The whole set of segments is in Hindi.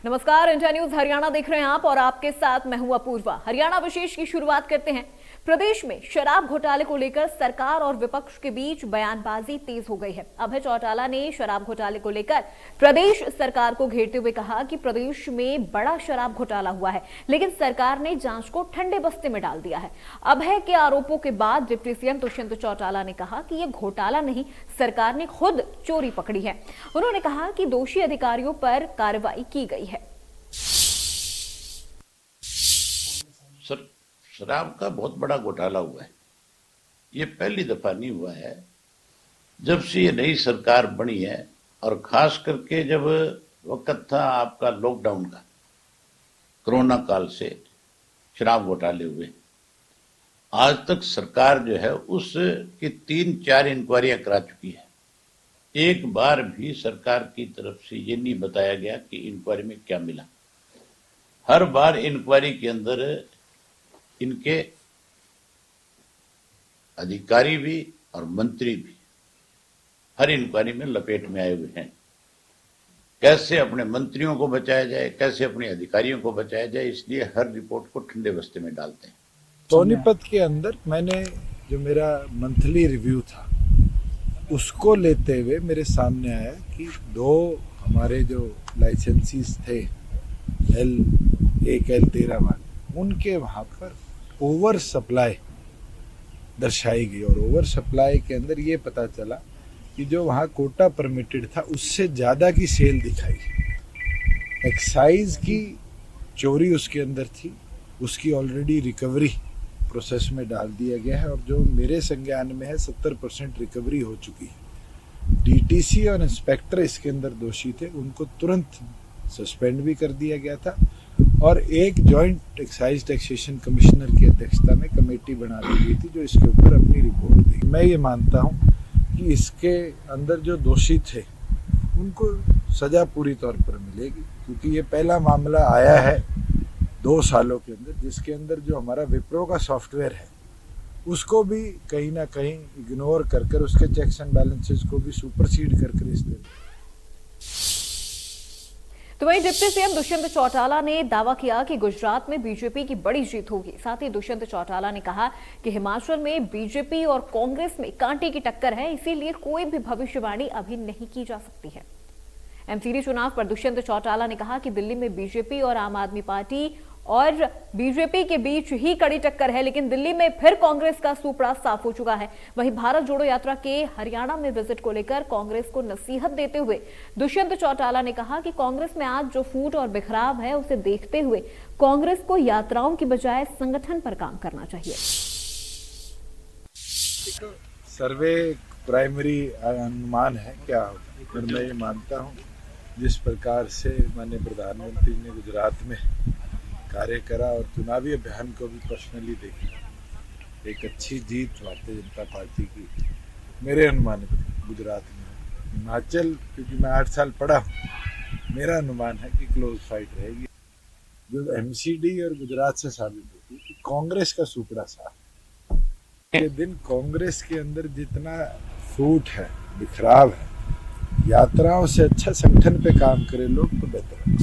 नमस्कार, इंडिया न्यूज हरियाणा देख रहे हैं आप और आपके साथ मैं हूं अपूर्वा। हरियाणा विशेष की शुरुआत करते हैं। प्रदेश में शराब घोटाले को लेकर सरकार और विपक्ष के बीच बयानबाजी तेज हो गई है। अभय चौटाला ने शराब घोटाले को लेकर प्रदेश सरकार को घेरते हुए कहा कि प्रदेश में बड़ा शराब घोटाला हुआ है, लेकिन सरकार ने जांच को ठंडे बस्ते में डाल दिया है। अभय के आरोपों के बाद डिप्टी सीएम दुष्यंत चौटाला ने कहा कि यह घोटाला नहीं, सरकार ने खुद चोरी पकड़ी है। उन्होंने कहा कि दोषी अधिकारियों पर कार्रवाई की गई है। शराब का बहुत बड़ा घोटाला हुआ है। ये पहली दफा नहीं हुआ है जब से ये नई सरकार बनी है, और खास करके जब वक्त था आपका लॉकडाउन का, कोरोना काल से शराब घोटाले हुए। आज तक सरकार जो है उसकी 3-4 इंक्वायरियां करा चुकी है। एक बार भी सरकार की तरफ से ये नहीं बताया गया कि इंक्वायरी में क्या मिला। हर बार इंक्वायरी के अंदर इनके अधिकारी भी और मंत्री भी हर इंक्वायरी में लपेट में आए हुए हैं। कैसे अपने मंत्रियों को बचाया जाए, कैसे अपने अधिकारियों को बचाया जाए, इसलिए हर रिपोर्ट को ठंडे बस्ते में डालते हैं। सोनीपत के अंदर मैंने जो मेरा मंथली रिव्यू था उसको लेते हुए मेरे सामने आया कि 2 हमारे जो लाइसेंसीज थे L13 वाले, उनके वहां पर ओवर सप्लाई दर्शाई गई, और ओवर सप्लाई के अंदर ये पता चला कि जो वहाँ कोटा परमिटेड था उससे ज़्यादा की सेल दिखाई। एक्साइज की चोरी उसके अंदर थी, उसकी ऑलरेडी रिकवरी प्रोसेस में डाल दिया गया है, और जो मेरे संज्ञान में है 70% रिकवरी हो चुकी है। डीटीसी और इंस्पेक्टर इसके अंदर दोषी थे, उनको तुरंत सस्पेंड भी कर दिया गया था, और एक जॉइंट एक्साइज टैक्सेशन कमिश्नर की अध्यक्षता में कमेटी बना दी गई थी जो इसके ऊपर अपनी रिपोर्ट देगी। मैं ये मानता हूँ कि इसके अंदर जो दोषी थे उनको सजा पूरी तौर पर मिलेगी, क्योंकि ये पहला मामला आया है 2 सालों के अंदर जिसके अंदर जो हमारा विप्रो का सॉफ्टवेयर है उसको भी कहीं ना कहीं इग्नोर कर उसके चेक्स एंड बैलेंसेस को भी सुपरसीड कर इस तो वहीं डिप्टी सीएम दुष्यंत चौटाला ने दावा किया कि गुजरात में बीजेपी की बड़ी जीत होगी। साथ ही दुष्यंत चौटाला ने कहा कि हिमाचल में बीजेपी और कांग्रेस में कांटे की टक्कर है, इसीलिए कोई भी भविष्यवाणी अभी नहीं की जा सकती है। एमसीडी चुनाव पर दुष्यंत चौटाला ने कहा कि दिल्ली में बीजेपी और आम आदमी पार्टी और बीजेपी के बीच ही कड़ी टक्कर है, लेकिन दिल्ली में फिर कांग्रेस का सुपड़ा साफ हो चुका है। वहीं भारत जोड़ो यात्रा के हरियाणा में विजिट को लेकर कांग्रेस को नसीहत देते हुए दुष्यंत चौटाला ने कहा कि कांग्रेस में आज जो फूट और बिखराव है उसे देखते हुए कांग्रेस को यात्राओं की बजाय संगठन पर काम करना चाहिए। सर्वे प्राइमरी अनुमान है क्या होगा, पर मैं ये मानता हूँ जिस प्रकार से माननीय प्रधानमंत्री ने गुजरात में कार्य करा और चुनावी अभियान को भी पर्सनली देखा, एक अच्छी जीत भारतीय जनता पार्टी की मेरे अनुमान गुजरात में। हिमाचल क्योंकि मैं 8 साल पढ़ा हूँ, मेरा अनुमान है कि क्लोज फाइट रहेगी। जो एमसीडी और गुजरात से साबित होती है कि कांग्रेस का सुपड़ा साफ ये दिन कांग्रेस के अंदर जितना फूट है, बिखराव है, यात्राओं से अच्छा संगठन पे काम करे लोग तो बेहतर है।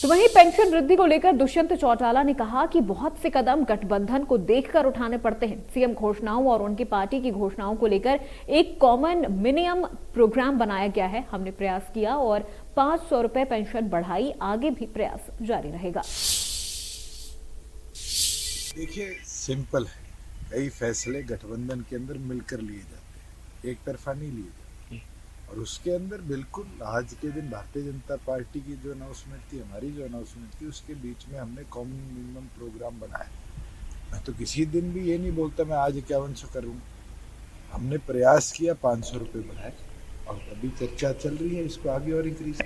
तो वहीं पेंशन वृद्धि को लेकर दुष्यंत चौटाला ने कहा कि बहुत से कदम गठबंधन को देखकर उठाने पड़ते हैं। सीएम घोषणाओं और उनकी पार्टी की घोषणाओं को लेकर एक कॉमन मिनिमम प्रोग्राम बनाया गया है। हमने प्रयास किया और 500 रुपए पेंशन बढ़ाई, आगे भी प्रयास जारी रहेगा। देखिए सिंपल है, कई फैसले गठबंधन के अंदर मिलकर लिए जाते हैं, एक तरफा नहीं लिए जाते, और उसके अंदर बिल्कुल आज के दिन भारतीय जनता पार्टी की जो अनाउंसमेंट थी, हमारी जो अनाउंसमेंट थी, उसके बीच में हमने कॉमन मिनिमम प्रोग्राम बनाया। मैं तो किसी दिन भी ये नहीं बोलता मैं आज 5100 करूँगा। हमने प्रयास किया 500 रुपये बढ़ाए, और अभी चर्चा चल रही है इसको आगे और इंक्रीज।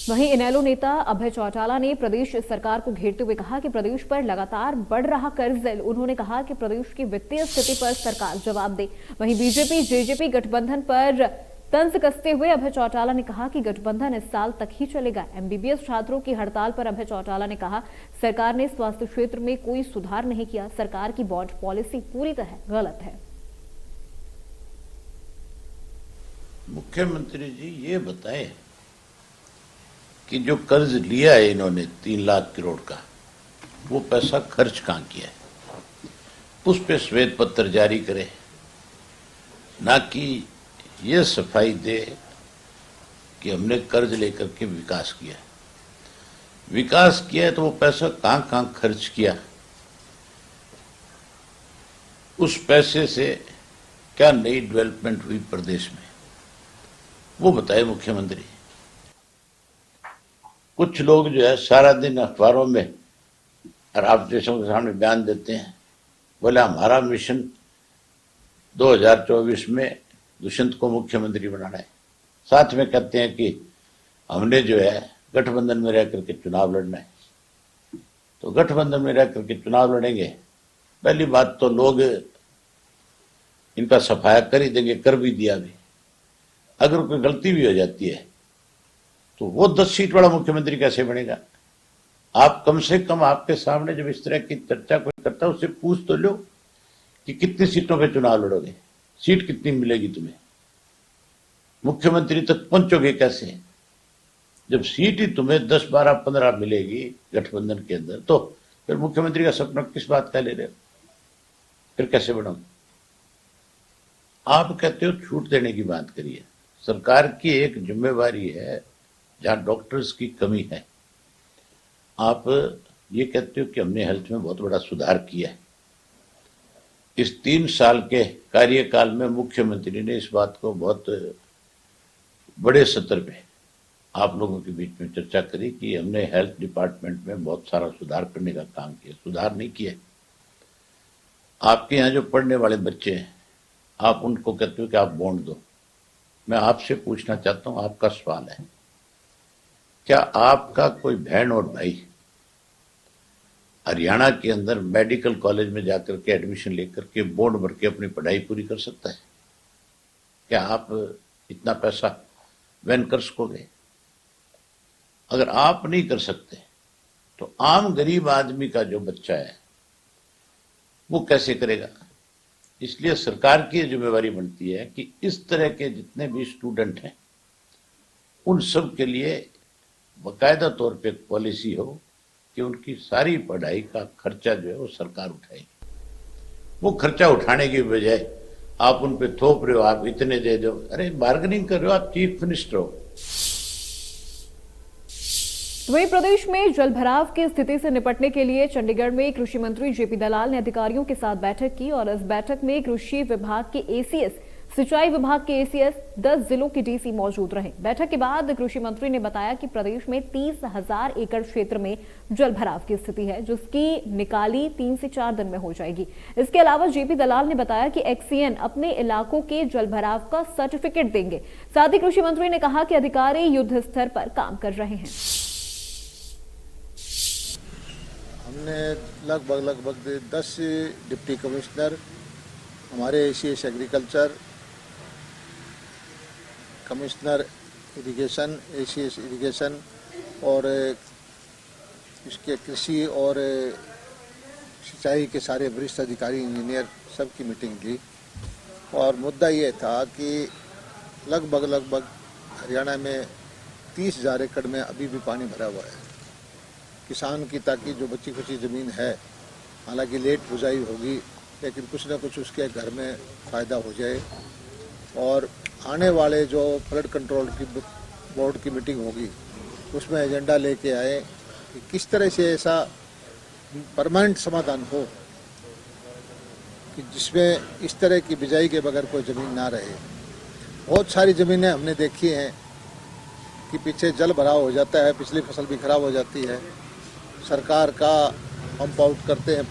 वहीं इनेलो नेता अभय चौटाला ने प्रदेश सरकार को घेरते हुए कहा कि प्रदेश पर लगातार बढ़ रहा कर्ज। उन्होंने कहा कि प्रदेश की वित्तीय स्थिति पर सरकार जवाब दे। वहीं बीजेपी जेजेपी गठबंधन पर तंज कसते हुए अभय चौटाला ने कहा कि गठबंधन इस साल तक ही चलेगा। एमबीबीएस छात्रों की हड़ताल पर अभय चौटाला ने कहा सरकार ने स्वास्थ्य क्षेत्र में कोई सुधार नहीं किया, सरकार की बॉन्ड पॉलिसी पूरी तरह गलत है। मुख्यमंत्री जी ये बताएं कि जो कर्ज लिया है इन्होंने 3 लाख करोड़ का, वो पैसा खर्च कहां किया है, उस पे श्वेत पत्र जारी करे, ना कि ये सफाई दे कि हमने कर्ज लेकर के विकास किया। विकास किया है तो वो पैसा कहां कहां खर्च किया, उस पैसे से क्या नई डेवलपमेंट हुई प्रदेश में, वो बताए मुख्यमंत्री। कुछ लोग जो है सारा दिन अखबारों में और आप देशों के सामने बयान देते हैं, बोले हमारा मिशन 2024 में दुष्यंत को मुख्यमंत्री बनाना है, साथ में कहते हैं कि हमने जो है गठबंधन में रह करके चुनाव लड़ना है। तो गठबंधन में रह करके चुनाव लड़ेंगे, पहली बात तो लोग इनका सफाया कर ही देंगे, कर भी दिया भी। अगर कोई गलती भी हो जाती है तो वो 10 सीट वाला मुख्यमंत्री कैसे बनेगा? आप कम से कम आपके सामने जब इस तरह की चर्चा कोई करता है उससे पूछ तो लो कि कितनी सीटों पे चुनाव लड़ोगे, सीट कितनी मिलेगी तुम्हें, मुख्यमंत्री तक पहुंचोगे कैसे? जब सीट ही तुम्हें 10, 12, 15 मिलेगी गठबंधन के अंदर, तो फिर मुख्यमंत्री का सपना किस बात का ले रहे हो? फिर कैसे बनोगे? आप कहते हो छूट देने की बात करिए। सरकार की एक जिम्मेवारी है, जहां डॉक्टर्स की कमी है, आप ये कहते हो कि हमने हेल्थ में बहुत बड़ा सुधार किया है। इस 3 साल के कार्यकाल में मुख्यमंत्री ने इस बात को बहुत बड़े स्तर पे आप लोगों के बीच में चर्चा करी कि हमने हेल्थ डिपार्टमेंट में बहुत सारा सुधार करने का काम किया। सुधार नहीं किया। आपके यहाँ जो पढ़ने वाले बच्चे हैं, आप उनको कहते हो कि आप बॉन्ड दो। मैं आपसे पूछना चाहता हूं, आपका सवाल है, क्या आपका कोई बहन और भाई हरियाणा के अंदर मेडिकल कॉलेज में जाकर के एडमिशन लेकर के बॉन्ड भर के अपनी पढ़ाई पूरी कर सकता है? क्या आप इतना पैसा वहन कर सकोगे? अगर आप नहीं कर सकते तो आम गरीब आदमी का जो बच्चा है वो कैसे करेगा? इसलिए सरकार की जिम्मेवारी बनती है कि इस तरह के जितने भी स्टूडेंट हैं उन सब के लिए बाकायदा तौर पे एक पॉलिसी हो कि उनकी सारी पढ़ाई का खर्चा जो है वो सरकार उठाएगी। वो खर्चा उठाने की बजाय आप उन पे थोप रहे हो, आप इतने दे दो। अरे बार्गेनिंग कर रहे हो, आप चीफ मिनिस्टर हो। वहीं प्रदेश में जल भराव की स्थिति से निपटने के लिए चंडीगढ़ में कृषि मंत्री जेपी दलाल ने अधिकारियों के साथ बैठक की और इस बैठक में कृषि विभाग के एसीएस, सिंचाई विभाग के एसीएस, 10 जिलों के डीसी मौजूद रहे। बैठक के बाद कृषि मंत्री ने बताया कि प्रदेश में 30,000 एकड़ क्षेत्र में जल भराव की स्थिति है, जिसकी निकाली 3 से 4 दिन में हो जाएगी। इसके अलावा जेपी दलाल ने बताया कि एक्सीएन अपने इलाकों के जल भराव का सर्टिफिकेट देंगे। साथ ही कृषि मंत्री ने कहा कि अधिकारी युद्ध स्तर पर काम कर रहे हैं। हमने लगभग 10 डिप्टी कमिश्नर, हमारे ACS agriculture, commissioner irrigation, ACS irrigation और इसके कृषि और सिंचाई के सारे वरिष्ठ अधिकारी, इंजीनियर सबकी मीटिंग ली और मुद्दा ये था कि लगभग हरियाणा में 30,000 एकड़ में अभी भी पानी भरा हुआ है। किसान की ताकि जो बची खुची ज़मीन है, हालांकि लेट बुझाई होगी लेकिन कुछ ना कुछ उसके घर में फ़ायदा हो जाए। और आने वाले जो फ्लड कंट्रोल की बोर्ड की मीटिंग होगी उसमें एजेंडा लेके आए कि किस तरह से ऐसा परमानेंट समाधान हो कि जिसमें इस तरह की बिजाई के बगैर कोई ज़मीन ना रहे। बहुत सारी ज़मीनें हमने देखी हैं कि पीछे जल भराव हो जाता है, पिछली फसल भी खराब हो जाती है, सरकार का पंप आउट करते हैं,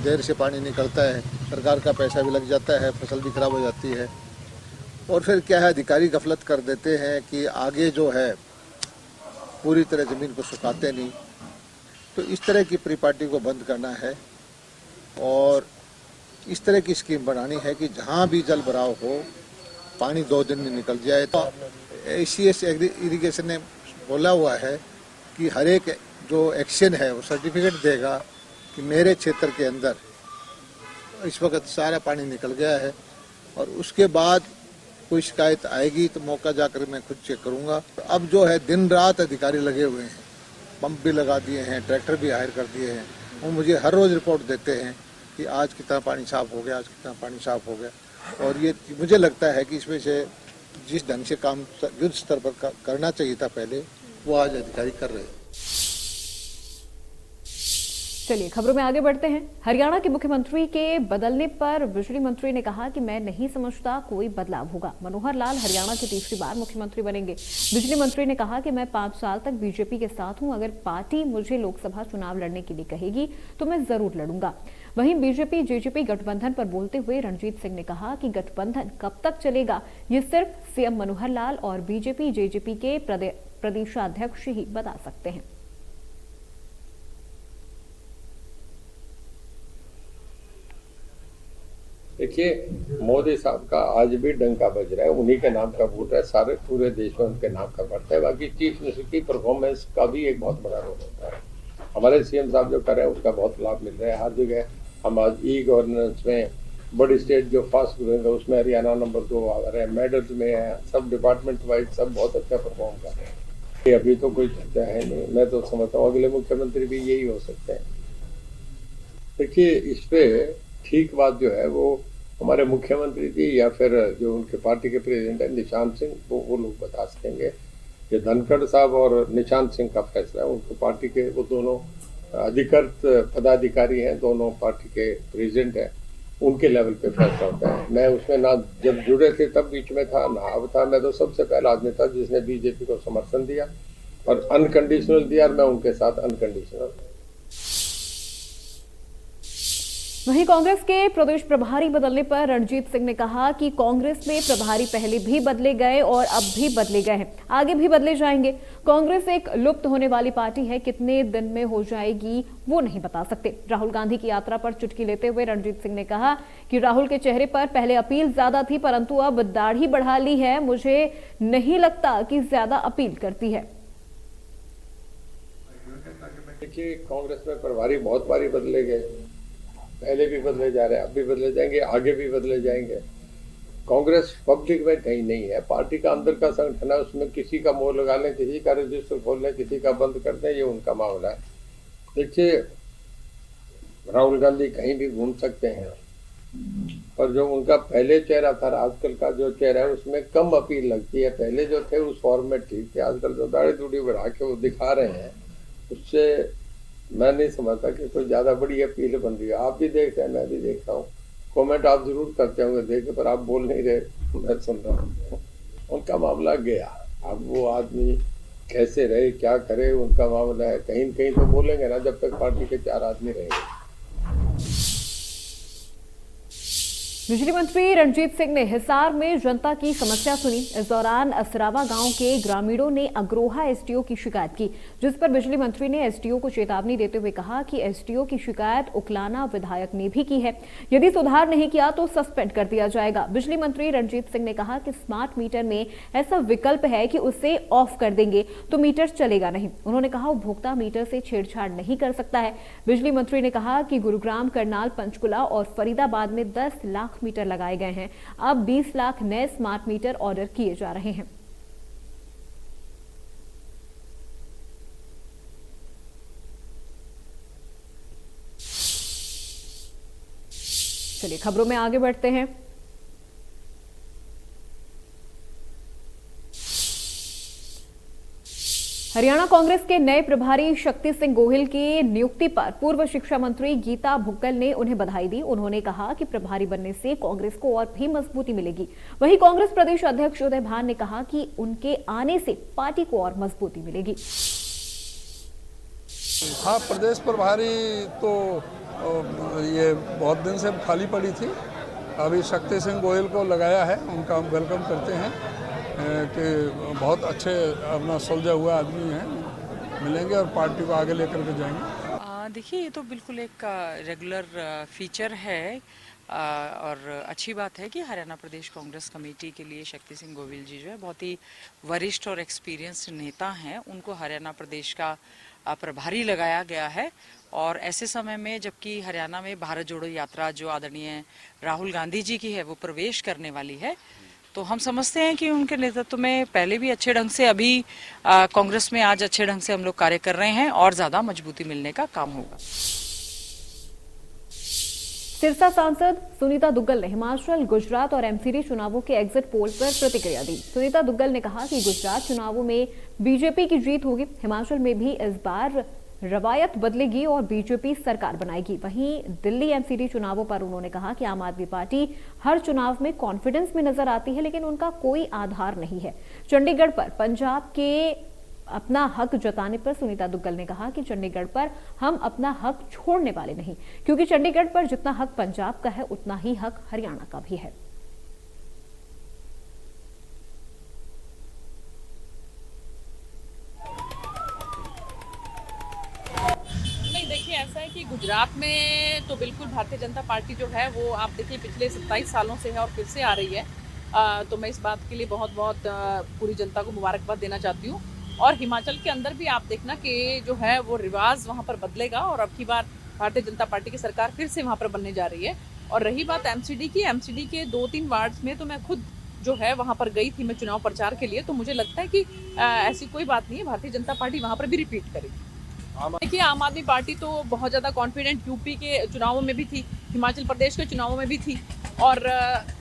देर से पानी निकलता है, सरकार का पैसा भी लग जाता है, फसल भी खराब हो जाती है। और फिर क्या है, अधिकारी गफलत कर देते हैं कि आगे जो है पूरी तरह ज़मीन को सुखाते नहीं। तो इस तरह की परिपाटी को बंद करना है और इस तरह की स्कीम बनानी है कि जहाँ भी जल भराव हो पानी 2 दिन में निकल जाए। तो एसीएस इरिगेशन ने बोला हुआ है कि हर एक जो एक्शन है वो सर्टिफिकेट देगा कि मेरे क्षेत्र के अंदर इस वक्त सारा पानी निकल गया है। और उसके बाद कोई शिकायत आएगी तो मौका जाकर मैं खुद चेक करूंगा। अब जो है दिन रात अधिकारी लगे हुए हैं, पंप भी लगा दिए हैं, ट्रैक्टर भी हायर कर दिए हैं, वो मुझे हर रोज रिपोर्ट देते हैं कि आज कितना पानी साफ हो गया, आज कितना पानी साफ हो गया। और ये मुझे लगता है कि इसमें से जिस ढंग से काम युद्ध स्तर पर करना चाहिए था पहले, वो आज अधिकारी कर रहे हैं। चलिए खबरों में आगे बढ़ते हैं। हरियाणा के मुख्यमंत्री के बदलने पर बिजली मंत्री ने कहा कि मैं नहीं समझता कोई बदलाव होगा। मनोहर लाल हरियाणा के तीसरी बार मुख्यमंत्री बनेंगे। बिजली मंत्री ने कहा कि मैं 5 साल तक बीजेपी के साथ हूं। अगर पार्टी मुझे लोकसभा चुनाव लड़ने के लिए कहेगी तो मैं जरूर लड़ूंगा। वहीं बीजेपी जेजेपी गठबंधन पर बोलते हुए रणजीत सिंह ने कहा कि गठबंधन कब तक चलेगा ये सिर्फ सीएम मनोहर लाल और बीजेपी जेजेपी के प्रदेशाध्यक्ष ही बता सकते हैं। देखिए, मोदी साहब का आज भी डंका बज रहा है, उन्हीं के नाम का वोट है, सारे पूरे देश में उनके नाम का बढ़ता है। बाकी चीफ मिनिस्टर की परफॉर्मेंस का भी एक बहुत बड़ा रोल होता है। हमारे सीएम साहब जो कर रहे हैं उसका बहुत लाभ मिल रहा है। हर जगह हम आज ई गवर्नेंस में बड़ी स्टेट जो फास्ट ग्रोइंग है उसमें हरियाणा नंबर 2 आ रहे हैं, मेडल्स में है, सब डिपार्टमेंट वाइज सब बहुत अच्छा परफॉर्म कर रहे हैं। अभी तो कोई चर्चा है नहीं, मैं तो समझता हूँ अगले मुख्यमंत्री भी यही हो सकते हैं। देखिए, इस पे ठीक बात जो है वो हमारे मुख्यमंत्री जी या फिर जो उनके पार्टी के प्रेसिडेंट है निशांत सिंह, वो लोग बता सकेंगे। ये धनखड़ साहब और निशांत सिंह का फैसला है। उनको पार्टी के वो दोनों अधिकृत पदाधिकारी हैं, दोनों पार्टी के प्रेसिडेंट हैं, उनके लेवल पे फैसला होता है। मैं उसमें ना जब जुड़े थे तब बीच में था, ना अब था। मैं तो सबसे पहला आदमी था जिसने बीजेपी को समर्थन दिया और अनकंडीशनल दिया, और मैं उनके साथ अनकंडीशनल। वहीं कांग्रेस के प्रदेश प्रभारी बदलने पर रणजीत सिंह ने कहा कि कांग्रेस में प्रभारी पहले भी बदले गए और अब भी बदले गए हैं, आगे भी बदले जाएंगे। कांग्रेस एक लुप्त होने वाली पार्टी है, कितने दिन में हो जाएगी वो नहीं बता सकते। राहुल गांधी की यात्रा पर चुटकी लेते हुए रणजीत सिंह ने कहा कि राहुल के चेहरे पर पहले अपील ज्यादा थी, परंतु अब दाढ़ी बढ़ा ली है, मुझे नहीं लगता कि ज्यादा अपील करती है। देखिए, कांग्रेस में प्रभारी बहुत बारी बदले गए, पहले भी बदले जा रहे हैं, अब भी बदले जाएंगे, आगे भी बदले जाएंगे। कांग्रेस पब्लिक में कहीं नहीं है, पार्टी का अंदर का संगठन है, उसमें किसी का मोहर लगा लें, किसी का रजिस्टर खोल लें, किसी का बंद कर दें, ये उनका मामला है। देखिए, राहुल गांधी कहीं भी घूम सकते हैं, और जो उनका पहले चेहरा था, आजकल का जो चेहरा है उसमें कम अपील लगती है। पहले जो थे उस फॉर्म में ठीक थे, आजकल जो दाढ़ी दूढ़ी बढ़ा के वो दिखा रहे हैं, उससे मैं नहीं समझता कि कोई ज्यादा बड़ी अपील बन रही है। आप भी देख रहे हैं, मैं भी देख रहा हूँ, कमेंट आप जरूर करते होंगे देखे, पर आप बोल नहीं रहे, मैं सुन रहा हूँ। उनका मामला गया, अब वो आदमी कैसे रहे, क्या करे, उनका मामला है। कहीं न कहीं तो बोलेंगे ना, जब तक पार्टी के 4 आदमी रहेंगे। बिजली मंत्री रणजीत सिंह ने हिसार में जनता की समस्या सुनी। इस दौरान असरावा गांव के ग्रामीणों ने अग्रोहा एसडीओ की शिकायत की, जिस पर बिजली मंत्री ने एसडीओ को चेतावनी देते हुए कहा कि एसडीओ की शिकायत उकलाना विधायक ने भी की है, यदि सुधार नहीं किया तो सस्पेंड कर दिया जाएगा। बिजली मंत्री रणजीत सिंह ने कहा कि स्मार्ट मीटर में ऐसा विकल्प है कि उसे ऑफ कर देंगे तो मीटर चलेगा नहीं। उन्होंने कहा उपभोक्ता मीटर से छेड़छाड़ नहीं कर सकता है। बिजली मंत्री ने कहा कि गुरुग्राम, करनाल, पंचकुला और फरीदाबाद में 10 लाख मीटर लगाए गए हैं। अब 20 लाख नए स्मार्ट मीटर ऑर्डर किए जा रहे हैं। चलिए खबरों में आगे बढ़ते हैं। हरियाणा कांग्रेस के नए प्रभारी शक्ति सिंह गोहिल की नियुक्ति पर पूर्व शिक्षा मंत्री गीता भुक्कल ने उन्हें बधाई दी। उन्होंने कहा कि प्रभारी बनने से कांग्रेस को और भी मजबूती मिलेगी। वहीं कांग्रेस प्रदेश अध्यक्ष उदय भान ने कहा कि उनके आने से पार्टी को और मजबूती मिलेगी। हाँ, प्रदेश प्रभारी तो ये बहुत दिन से खाली पड़ी थी, अभी शक्ति सिंह गोहिल को लगाया है। उनका हम वेलकम करते हैं कि बहुत अच्छे अपना सुलझा हुआ आदमी हैं, मिलेंगे और पार्टी को आगे लेकर के जाएंगे। देखिए, ये तो बिल्कुल एक रेगुलर फीचर है और अच्छी बात है कि हरियाणा प्रदेश कांग्रेस कमेटी के लिए शक्ति सिंह गोहिल जी जो है बहुत ही वरिष्ठ और एक्सपीरियंस्ड नेता हैं, उनको हरियाणा प्रदेश का प्रभारी लगाया गया है। और ऐसे समय में जबकि हरियाणा में भारत जोड़ो यात्रा जो आदरणीय राहुल गांधी जी की है वो प्रवेश करने वाली है, तो तो हम समझते हैं कि उनके नेतृत्व में पहले भी अच्छे ढंग से, अभी कांग्रेस में आज अच्छे ढंग से हम लोग कार्य कर रहे हैं और ज्यादा मजबूती मिलने का काम होगा। सिरसा सांसद सुनीता दुग्गल ने हिमाचल, गुजरात और एमसीडी चुनावों के एग्जिट पोल पर प्रतिक्रिया दी। सुनीता दुग्गल ने कहा कि गुजरात चुनावों में बीजेपी की जीत होगी, हिमाचल में भी इस बार रवायत बदलेगी और बीजेपी सरकार बनाएगी। वहीं दिल्ली एमसीडी चुनावों पर उन्होंने कहा कि आम आदमी पार्टी हर चुनाव में कॉन्फिडेंस में नजर आती है, लेकिन उनका कोई आधार नहीं है। चंडीगढ़ पर पंजाब के अपना हक जताने पर सुनीता दुग्गल ने कहा कि चंडीगढ़ पर हम अपना हक छोड़ने वाले नहीं, क्योंकि चंडीगढ़ पर जितना हक पंजाब का है उतना ही हक हरियाणा का भी है। देखिए, ऐसा है कि गुजरात में तो बिल्कुल भारतीय जनता पार्टी जो है वो आप देखिए पिछले 27 सालों से है और फिर से आ रही है। तो मैं इस बात के लिए बहुत बहुत पूरी जनता को मुबारकबाद देना चाहती हूँ। और हिमाचल के अंदर भी आप देखना कि जो है वो रिवाज वहाँ पर बदलेगा और अब की बार भारतीय जनता पार्टी की सरकार फिर से वहाँ पर बनने जा रही है। और रही बात एमसीडी की, एमसीडी के 2-3 वार्ड्स में तो मैं खुद जो है वहाँ पर गई थी मैं चुनाव प्रचार के लिए, तो मुझे लगता है कि ऐसी कोई बात नहीं है, भारतीय जनता पार्टी वहाँ पर भी रिपीट करेगी। देखिए, आम आदमी पार्टी तो बहुत ज़्यादा कॉन्फिडेंट यूपी के चुनावों में भी थी, हिमाचल प्रदेश के चुनावों में भी थी और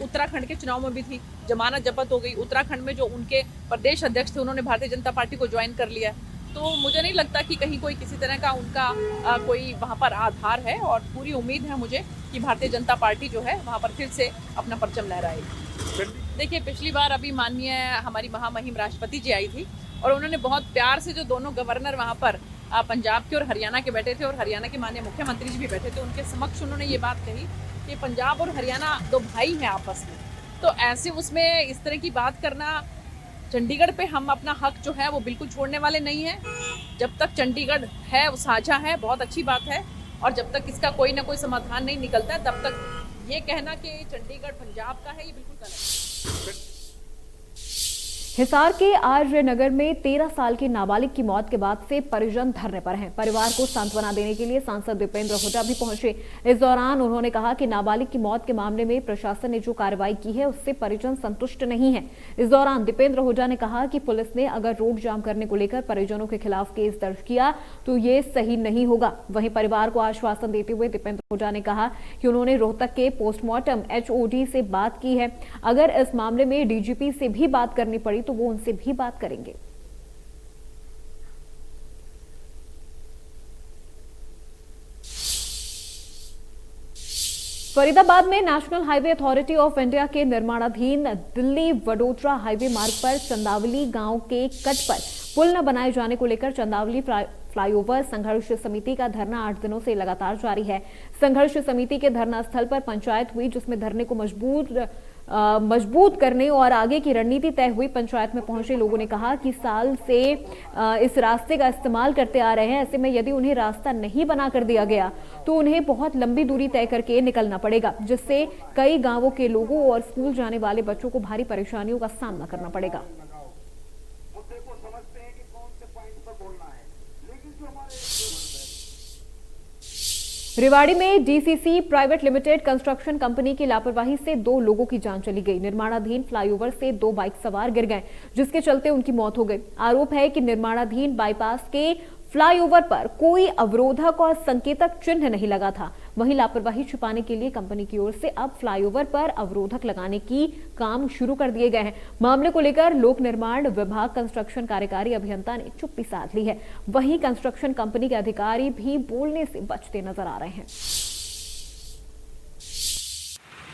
उत्तराखंड के चुनाव में भी थी। जमानत जब्त हो गई। उत्तराखंड में जो उनके प्रदेश अध्यक्ष थे उन्होंने भारतीय जनता पार्टी को ज्वाइन कर लिया। तो मुझे नहीं लगता कि कहीं कोई किसी तरह का उनका कोई वहाँ पर आधार है और पूरी उम्मीद है मुझे कि भारतीय जनता पार्टी जो है वहाँ पर फिर से अपना परचम लहराएगी। देखिए, पिछली बार अभी माननीय हमारी महामहिम राष्ट्रपति जी आई थी और उन्होंने बहुत प्यार से जो दोनों गवर्नर वहाँ पर पंजाब के और हरियाणा के बैठे थे और हरियाणा के माननीय मुख्यमंत्री जी भी बैठे थे, उनके समक्ष उन्होंने ये बात कही कि पंजाब और हरियाणा दो भाई हैं आपस में। तो ऐसे उसमें इस तरह की बात करना, चंडीगढ़ पे हम अपना हक जो है वो बिल्कुल छोड़ने वाले नहीं हैं। जब तक चंडीगढ़ है वो साझा है, बहुत अच्छी बात है, और जब तक इसका कोई ना कोई समाधान नहीं निकलता है तब तक ये कहना कि चंडीगढ़ पंजाब का है ये बिल्कुल गलत है। हिसार के आर्य नगर में 13 साल की नाबालिग की मौत के बाद से परिजन धरने पर हैं। परिवार को सांत्वना देने के लिए सांसद दीपेंद्र हुड्डा भी पहुंचे। इस दौरान उन्होंने कहा कि नाबालिग की मौत के मामले में प्रशासन ने जो कार्रवाई की है उससे परिजन संतुष्ट नहीं है। इस दौरान दीपेंद्र हुड्डा ने कहा कि पुलिस ने अगर रोड जाम करने को लेकर परिजनों के खिलाफ केस दर्ज किया तो ये सही नहीं होगा। वहीं परिवार को आश्वासन देते हुए दीपेंद्र हुड्डा ने कहा कि उन्होंने रोहतक के पोस्टमार्टम HOD से बात की है। अगर इस मामले में DGP से भी बात करनी पड़ी तो वो उनसे भी बात करेंगे। फरीदाबाद में national highway authority of India के निर्माणाधीन दिल्ली वडोदरा हाईवे मार्ग पर चंदावली गांव के कट पर पुल न बनाए जाने को लेकर चंदावली फ्लाईओवर संघर्ष समिति का धरना 8 दिनों से लगातार जारी है। संघर्ष समिति के धरना स्थल पर पंचायत हुई, जिसमें धरने को मजबूत करने और आगे की रणनीति तय हुई। पंचायत में पहुंचे लोगों ने कहा कि साल से इस रास्ते का इस्तेमाल करते आ रहे हैं, ऐसे में यदि उन्हें रास्ता नहीं बना कर दिया गया तो उन्हें बहुत लंबी दूरी तय करके निकलना पड़ेगा, जिससे कई गांवों के लोगों और स्कूल जाने वाले बच्चों को भारी परेशानियों का सामना करना पड़ेगा। रेवाड़ी में DCC private limited construction company की लापरवाही से 2 लोगों की जान चली गई। निर्माणाधीन फ्लाईओवर से 2 बाइक सवार गिर गए, जिसके चलते उनकी मौत हो गई। आरोप है कि निर्माणाधीन बाईपास के फ्लाईओवर पर कोई अवरोधक और संकेतक चिन्ह नहीं लगा था। वहीं लापरवाही छिपाने के लिए कंपनी की ओर से अब फ्लाईओवर पर अवरोधक लगाने की काम शुरू कर दिए गए हैं। मामले को लेकर लोक निर्माण विभाग कंस्ट्रक्शन कार्यकारी अभियंता ने चुप्पी साध ली है। वहीं कंस्ट्रक्शन कंपनी के अधिकारी भी बोलने से बचते नजर आ रहे हैं।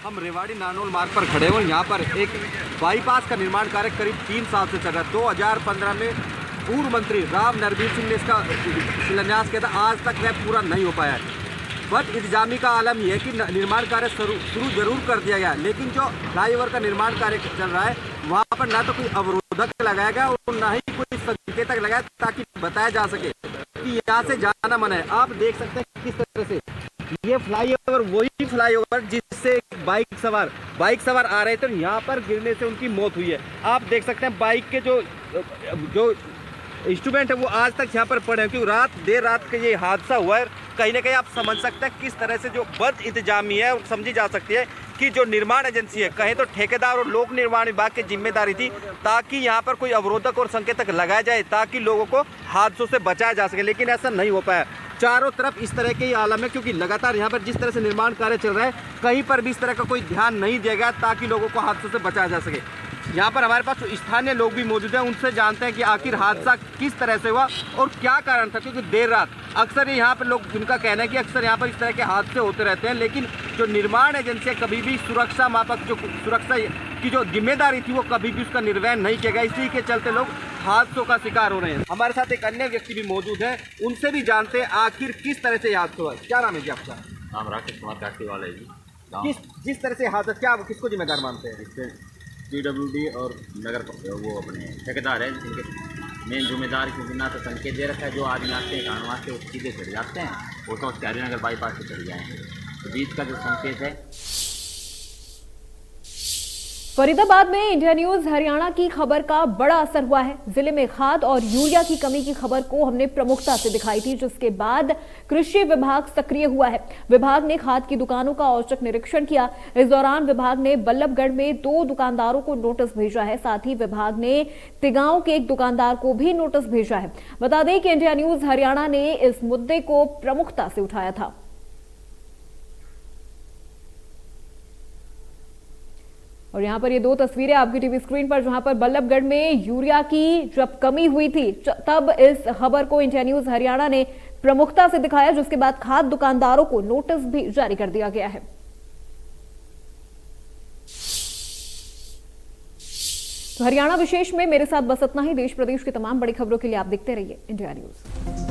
हम रेवाड़ी नानोल मार्ग पर खड़े हुए, यहाँ पर एक बाईपास का निर्माण कार्य करीब 3 साल से चल रहा है। 2015 में पूर्व मंत्री राव नरवीर सिंह ने इसका शिलान्यास किया था, आज तक वह पूरा नहीं हो पाया है। बद इंतजामी का आलम यह है कि निर्माण कार्य शुरू जरूर कर दिया गया, लेकिन जो फ्लाईओवर का निर्माण कार्य चल रहा है वहाँ पर ना तो कोई अवरोधक लगाया गया और ना ही कोई संकेतक लगाया ताकि बताया जा सके कि यहाँ से जाना मना है। आप देख सकते हैं किस तरह से ये फ्लाईओवर वही फ्लाईओवर जिससे बाइक सवार आ रहे थे, यहाँ पर गिरने से उनकी मौत हुई है। आप देख सकते हैं बाइक के जो इंस्ट्रूमेंट है वो आज तक यहाँ पर पड़े हैं, क्योंकि देर रात का ये हादसा हुआ है। कहीं ना कहीं आप समझ सकते हैं किस तरह से जो बद इंतजामी है समझी जा सकती है की जो निर्माण एजेंसी है, कहें तो ठेकेदार और लोक निर्माण विभाग की जिम्मेदारी थी ताकि यहाँ पर कोई अवरोधक और संकेतक लगाया जाए ताकि लोगों को हादसों से बचाया जा सके, लेकिन ऐसा नहीं हो पाया। चारों तरफ इस तरह के आलम है क्योंकि लगातार यहाँ पर जिस तरह से निर्माण कार्य चल रहा है, कहीं पर भी इस तरह का कोई ध्यान नहीं दिया गया ताकि लोगों को हादसों से बचाया जा सके। यहाँ पर हमारे पास स्थानीय लोग भी मौजूद हैं, उनसे जानते हैं कि आखिर हादसा किस तरह से हुआ और क्या कारण था, क्योंकि देर रात अक्सर यहाँ पर लोग, उनका कहना है कि अक्सर यहाँ पर इस तरह के हादसे होते रहते हैं, लेकिन जो निर्माण एजेंसी कभी भी सुरक्षा मापक जो सुरक्षा की जो जिम्मेदारी थी वो कभी भी उसका निर्वहन नहीं किया गया, इसी के चलते लोग हादसों का शिकार हो रहे हैं। हमारे साथ एक अन्य व्यक्ति भी मौजूद है, उनसे भी जानते हैं आखिर किस तरह से हादसा हुआ। क्या नाम है जी आपका? नाम राकेश कुमार काटी वाला है जी। जिस तरह से हादसा, क्या किसको जिम्मेदार मानते हैं? इससे PWD और नगर वो अपने ठेकेदार है जिनके मेन जिम्मेदार, क्योंकि ना तो संकेत दे रखा है जो आदमी आते हैं कानवा से वो सीधे चढ़ जाते हैं, वो तो हरिनगर बाईपास से चढ़ जाएंगे, तो बीच का जो संकेत है। फरीदाबाद में इंडिया न्यूज हरियाणा की खबर का बड़ा असर हुआ है। जिले में खाद और यूरिया की कमी की खबर को हमने प्रमुखता से दिखाई थी, जिसके बाद कृषि विभाग सक्रिय हुआ है। विभाग ने खाद की दुकानों का औचक निरीक्षण किया। इस दौरान विभाग ने बल्लभगढ़ में 2 दुकानदारों को नोटिस भेजा है, साथ ही विभाग ने तिगांव के एक दुकानदार को भी नोटिस भेजा है। बता दें कि इंडिया न्यूज हरियाणा ने इस मुद्दे को प्रमुखता से उठाया था। और यहाँ पर ये 2 तस्वीरें आपकी टीवी स्क्रीन पर, जहां पर बल्लभगढ़ में यूरिया की जब कमी हुई थी तब इस खबर को इंडिया न्यूज हरियाणा ने प्रमुखता से दिखाया, जिसके बाद खाद दुकानदारों को नोटिस भी जारी कर दिया गया है। तो हरियाणा विशेष में मेरे साथ बस इतना ही। देश प्रदेश की तमाम बड़ी खबरों के लिए आप देखते रहिए इंडिया न्यूज।